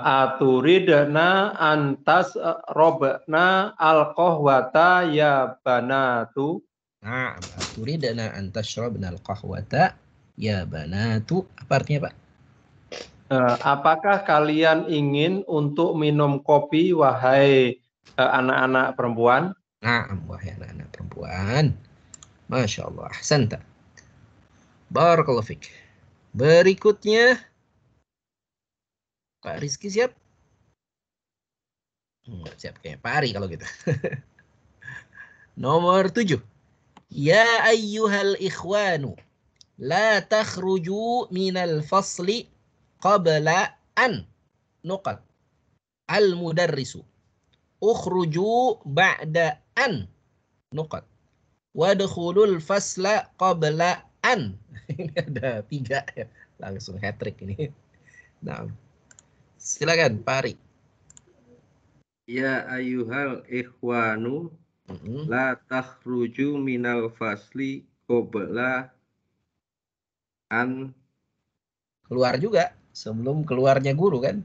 Aturidna antas robna al-qahwata ya banatu. Naam. Aturidna antas robna al-qahwata ya banatu. Apa artinya Pak? Apakah kalian ingin untuk minum kopi wahai anak-anak perempuan? Naam, wahai anak-anak perempuan. Masya Allah. Ahsanta. Barakallahu fiik. Berikutnya Pak Rizky siap? Siap kayak Pak Ari kalau gitu. Nomor 7. Ya ayyuhal ikhwanu La takhruju minal fasli qabla an nuqat al-mudarrisu. Ukhruju ba'da an nuqat. Wadkhulul fasla qabla an. Ini ada 3 ya. Langsung hat-trick ini. Nah, silakan Pak Ari. Ya ayyuhal ikhwanu la takhruju minal fasli qabla an Keluar juga sebelum keluarnya guru kan?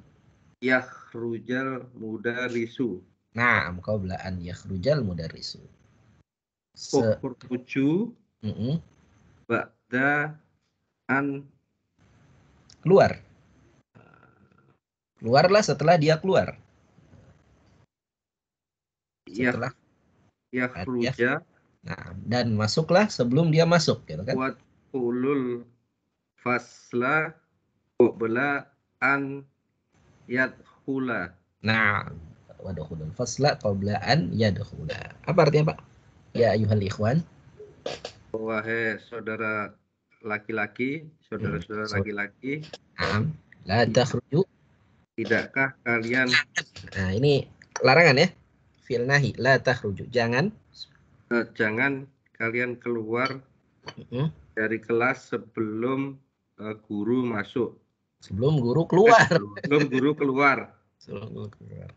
yakhrujal mudarrisu. Nah, qabla an yakhrujal mudarrisu. Ukhruju ba'da an keluar. Keluarlah setelah dia keluar. Setelah yakhruja. Nah, dan masuklah sebelum dia masuk, gitu kan? Wadkhulul fasla qabla an yadkhula. Nah, wadkhulul fasla qabla an yadkhula. Apa artinya, Pak? Ya ayyuhal ikhwan. Wahai saudara laki-laki, saudara-saudara laki-laki, la takhruju. Tidakkah kalian? Nah, ini larangan ya. Fi'il nahi, la takhruju. Jangan Kalian keluar dari kelas sebelum guru masuk. Sebelum guru keluar. Sebelum guru keluar. Sebelum guru keluar.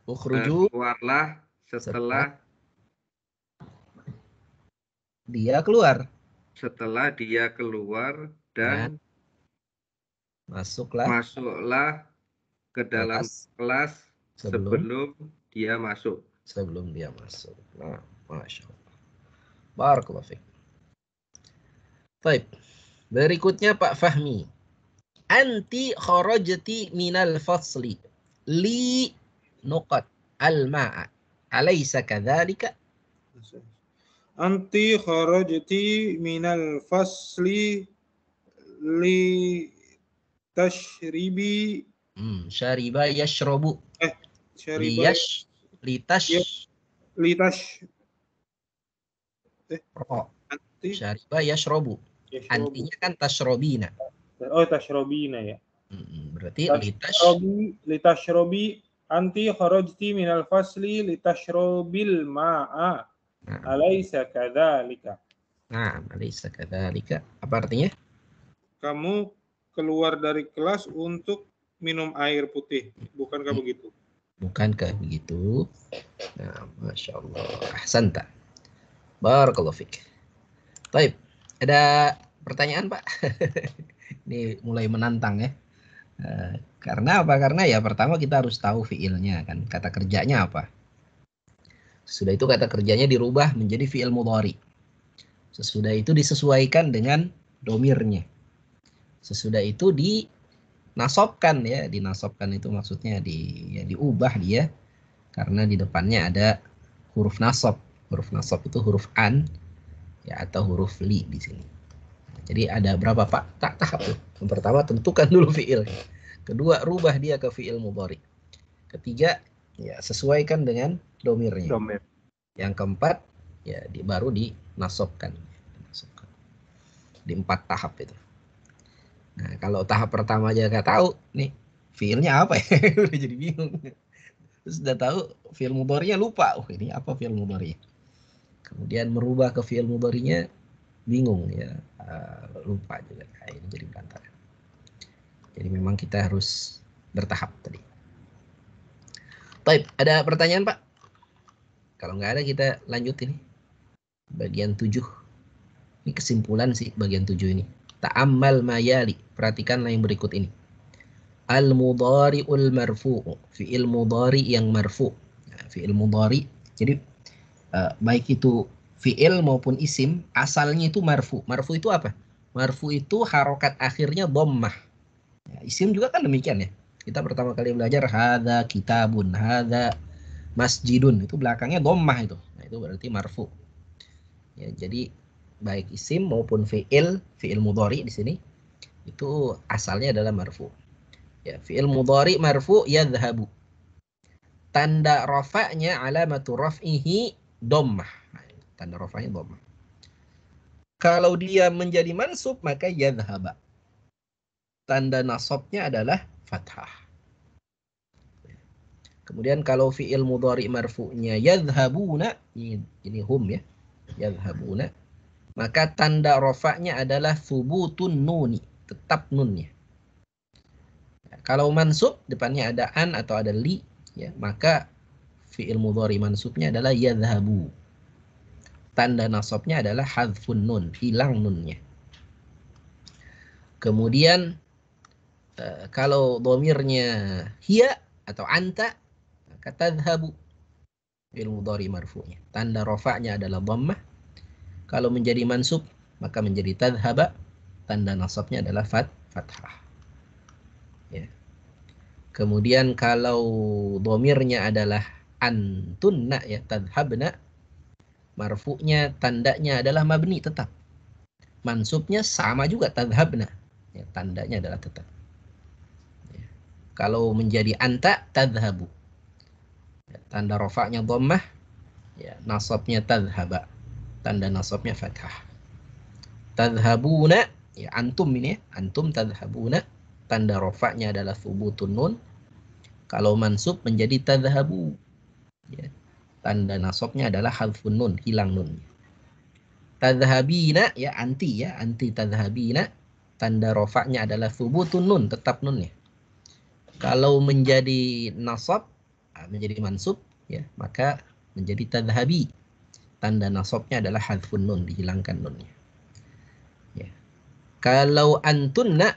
Ukhruju. Keluarlah setelah dia keluar. Setelah dia keluar dan masuklah ke dalam kelas sebelum dia masuk. Sebelum dia masuk. Nah, Masya Allah. Barakallahu fiik. Baik. Berikutnya Pak Fahmi. Anti kharajti minal fasli li nuqat al-ma'a. Alaysa kadzalika? Anti kharajti minal fasli li tashribi. Syariba yashrabu. Syariba Syariba yashrabu. Antinya kan tashrobina. Oh, tashrobina ya. Berarti litashrobi anti kharajti minal fasli litashrobil ma'a. Alaysa kadzalika. Nah, alaysa kadzalika. Apa artinya? Kamu keluar dari kelas untuk minum air putih. Bukankah begitu? Bukankah begitu? Nah, Masya Allah. Ahsanta. Barakallahu fiik. Baik. Ada pertanyaan, Pak? Ini mulai menantang ya. Karena apa? Karena ya pertama kita harus tahu fiilnya kan. Kata kerjanya apa? Sudah itu kata kerjanya dirubah menjadi fiil mudhari. Sesudah itu disesuaikan dengan domirnya. Sesudah itu dinasobkan ya. Dinasobkan itu maksudnya diubah dia. Karena di depannya ada huruf nasab. Huruf nasab itu huruf an ya atau huruf li di sini. Jadi ada berapa Pak? Tahap tuh. Yang pertama tentukan dulu fiil. Kedua rubah dia ke fiil mudhari. Ketiga ya sesuaikan dengan domirnya. Yang keempat ya baru dinasobkan. Di 4 tahap itu. Nah kalau tahap pertama aja nggak tahu nih fiilnya apa ya udah jadi bingung. Terus udah tahu fiil mudhari'nya lupa. Ini apa fiil mudhari'? Kemudian merubah ke fiil mudhari'nya bingung ya, lupa juga. Nah, ini jadi berantakan. Jadi memang kita harus bertahap tadi. Baik, ada pertanyaan Pak? Kalau nggak ada kita lanjut ini. Bagian 7. Ini kesimpulan sih bagian 7 ini. Ta'ammal mayali. Perhatikanlah yang berikut ini. Al-mudhari'ul marfu'. Fi'il mudhari yang marfu'. Nah, fi'il mudhari. Jadi baik itu fi'il maupun isim asalnya itu marfu. Marfu itu apa? Marfu itu harokat akhirnya dhammah. Ya, isim juga kan demikian ya. Kita pertama kali belajar hadza kitabun, hadza masjidun. Itu belakangnya dhammah itu. Nah, itu berarti marfu. Ya, jadi baik isim maupun fi'il mudhari di sini itu asalnya adalah marfu. Ya, fi'il mudhari marfu yadhhabu. Tanda rafa'nya alamatu raf'ihi dhammah. Tanda rafa'nya dhammah. Kalau dia menjadi mansub maka yadhhaba. Tanda nasabnya adalah fathah. Kemudian kalau fi'il mudhari marfu'nya yadhhabuna, ini hum ya, yadhhabuna, maka tanda rafa'nya adalah thubutun nuni, tetap nunnya. Kalau mansub depannya ada an atau ada li, ya, maka fi'il mudhari mansubnya adalah yadhhabu. Tanda nasabnya adalah hadfun nun, hilang nunnya. Kemudian kalau dhamirnya hiya atau anta, maka tadhhabu fi'il mudhari marfu'nya. Tanda rafa'nya adalah dhammah. Kalau menjadi mansub maka menjadi tadhhaba. Tanda nasabnya adalah fathah. Ya. Kemudian kalau dhamirnya adalah antunna, ya, tadhhabna, marfu'nya tandanya adalah mabni tetap. Mansubnya sama juga tadhhabna. Ya, tandanya adalah tetap. Ya. Kalau menjadi anta tadhhabu. Ya, tanda rafa'nya dhammah, ya, nasabnya tadhhaba. Tanda nasabnya fathah. Tadhhabuna, ya, antum ini ya, antum tadhhabuna, tanda rafa'nya adalah thubutun nun. Kalau mansub menjadi tadhhabu. Ya. Tanda nasabnya adalah hadfun nun, hilang nunnya. Tadhhabina, ya, anti ya, anti tadhhabina, tanda rafa'nya adalah thubutun nun, tetap nunnya. Kalau menjadi nasab, menjadi mansub, ya, maka menjadi tadhhabi. Tanda nasabnya adalah hadfun nun, dihilangkan nunnya. Ya. Kalau antunna,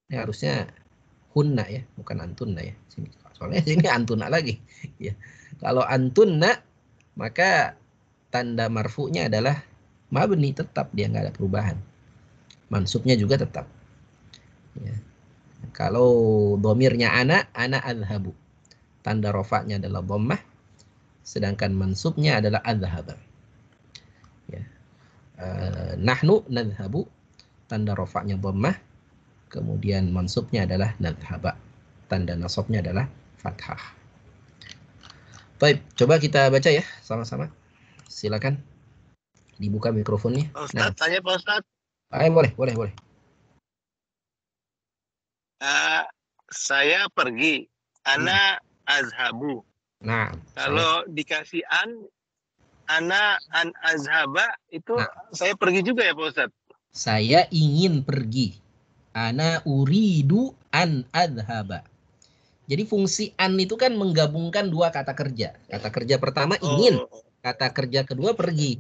ini harusnya hunna ya, bukan antunna ya. Sini, soalnya sini antunna lagi. Ya. Kalau antunna, maka tanda marfu'nya adalah mabni, tetap, dia nggak ada perubahan. Mansubnya juga tetap. Ya. Kalau dhamirnya ana adhabu. Tanda rafa'nya adalah dhammah, sedangkan mansubnya adalah adhaba. Ya. Nahnu nadhhabu, tanda rafa'nya dhammah, kemudian mansubnya adalah nadhhaba. Tanda nasabnya adalah fathah. Baik, coba kita baca ya sama-sama. Silakan dibuka mikrofonnya. Ustaz, tanya Pak Ustaz. Boleh. Saya pergi, ana azhabu. Nah, kalau dikasih ana an azhaba, itu saya pergi juga ya Pak Ustaz? Saya ingin pergi. Ana uridu an adhaba. Jadi fungsi an itu kan menggabungkan dua kata kerja. Kata kerja pertama ingin, kata kerja kedua pergi.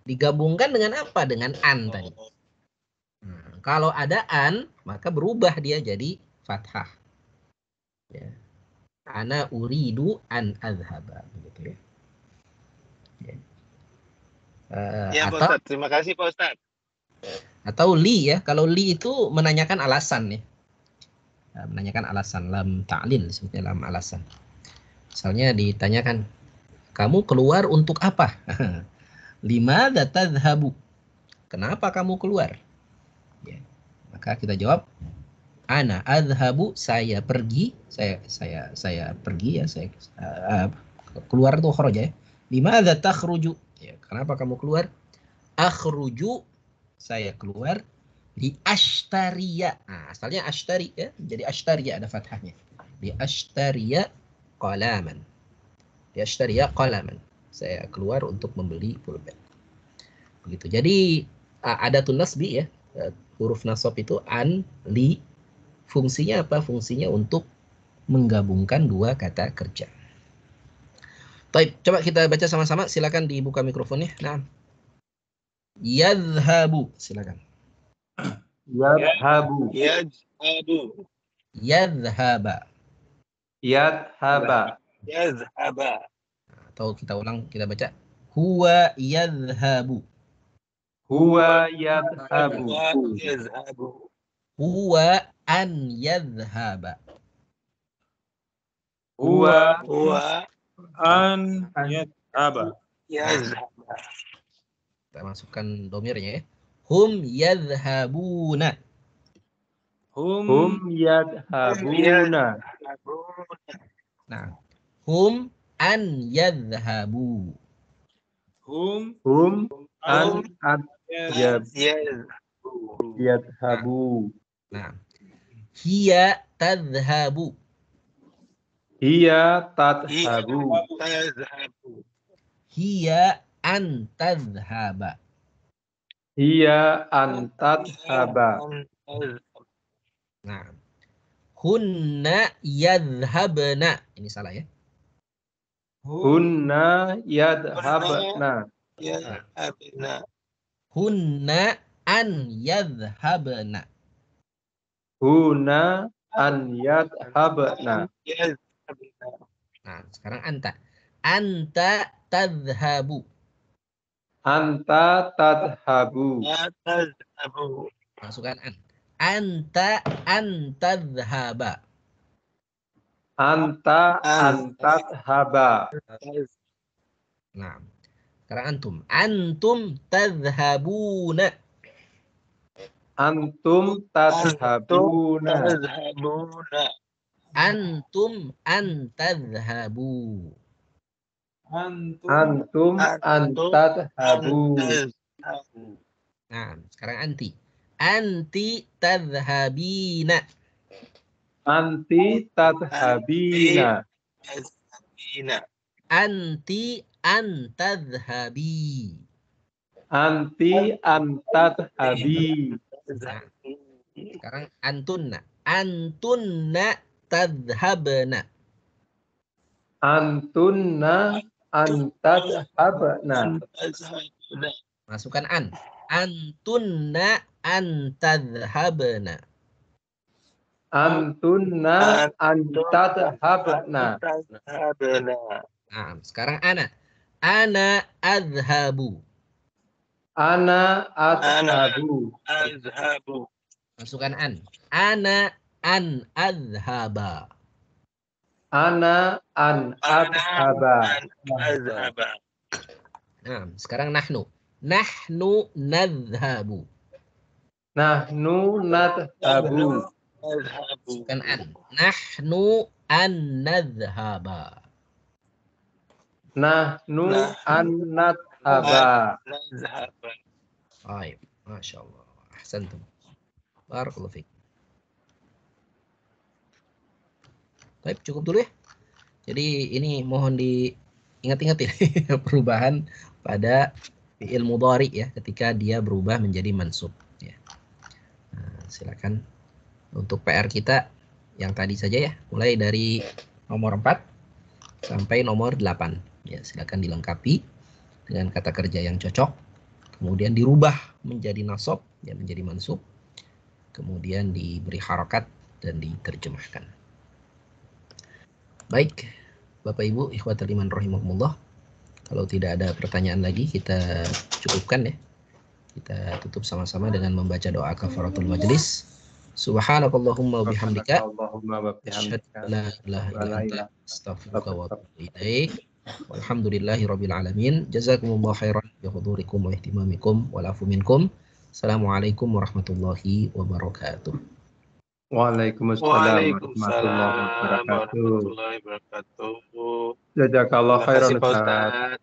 Digabungkan dengan apa? Dengan an tadi. Kalau ada an, maka berubah dia jadi fathah. Ya. Ana uridu an adhaba. Begitu ya. Ya Pak Ustaz, terima kasih Pak Ustaz. Atau li ya. Kalau li itu menanyakan alasan ya. Menanyakan alasan, lam ta'lil sebutnya, lam alasan. Misalnya ditanyakan, kamu keluar untuk apa? Limadza tadhhabu? Kenapa kamu keluar? Ya. Maka kita jawab, ana adhhabu, saya pergi, saya pergi ya, saya keluar itu kharaja ya. Limadza takhruju? Ya, kenapa kamu keluar? Akhruju, saya keluar. Di ashtariya, nah, asalnya ashtari ya, jadi ashtariya ada fathahnya. Di ashtariya qalaman. Di ashtariya qalaman. Saya keluar untuk membeli pulpen. Begitu. Jadi adatun nasbi ya, huruf nasab itu an, li. Fungsinya apa? Fungsinya untuk menggabungkan dua kata kerja. Baik, coba kita baca sama-sama. Silakan dibuka mikrofonnya. Nah. Yadhhabu, silakan. Yadhabu. Yadhhaba. Atau kita ulang, kita baca. Huwa yadhhabu. Huwa yadhabu. Huwa an yadhhaba. Huwa an yadhhaba. Kita masukkan domirnya ya. Hum yadhhabuna. Hum yadhabuna. Nah, hum an yadhhabu. Hum Hum an Yadhabu. Nah, hiya tadhhabu. Hiya tadhabu. Hiya an tadhhaba. Hiya an tadhhaba. Nah, hunna yadhhabna. Ini salah ya. Hunna yadhabna. Hunna an yadhhabna. Hunna an yadhabna. Nah, sekarang anta. Anta tadhhabu. Anta tadhabu. Masukkan an. Anta an tadhhaba. Anta an tadhaba. Nah, sekarang antum. Antum tadhhabuna. Antum tadhabuna. Antum an tadhhabu. Antum an tadhabu. Nah, sekarang anti. Anti tadhhabina. Anti tadhabina. Anti an tadhhabi. Anti an tadhabi. Nah, sekarang antunna. Antunna tadhhabna. Antunna an tadhabna. Masukkan an. Antunna an tadhhabna. Antunna an tadhabna. Nah, sekarang ana. Ana adhabu. Ana adhabu. Masukkan an. Ana an adhaba. Ana an adhaba. Nah, sekarang nahnu. Nahnu nadhhabu. Nahnu nadhabu. Masukkan an. Nahnu an nadhhaba. Nahnu an nadhaba. Baik, Masya Allah. Ahsantum. Barakallahu fiik. Baik, cukup dulu ya. Jadi ini mohon diingat-ingat ya perubahan pada fi'il mudhari ya ketika dia berubah menjadi mansub ya. Nah, silakan untuk PR kita yang tadi saja ya, mulai dari nomor 4 sampai nomor 8 ya, silakan dilengkapi dengan kata kerja yang cocok, kemudian dirubah menjadi nasab ya, menjadi mansub, kemudian diberi harakat dan diterjemahkan. Baik, Bapak Ibu, ikhwatul iman rahimahumullah. Kalau tidak ada pertanyaan lagi, kita cukupkan ya. Kita tutup sama-sama dengan membaca doa kafaratul majlis. Subhanakallahumma wa bihamdika. Asyhadu an la ilaha illa anta astaghfiruka wa atubu ilaik. Walhamdulillahi rabbil alamin. Jazakumullahu khairan bi hudurikum wa ihtimamikum wal afu minkum. Assalamualaikum warahmatullahi wabarakatuh. Waalaikumsalam warahmatullahi wabarakatuh. Jazakallah khairan Ustaz.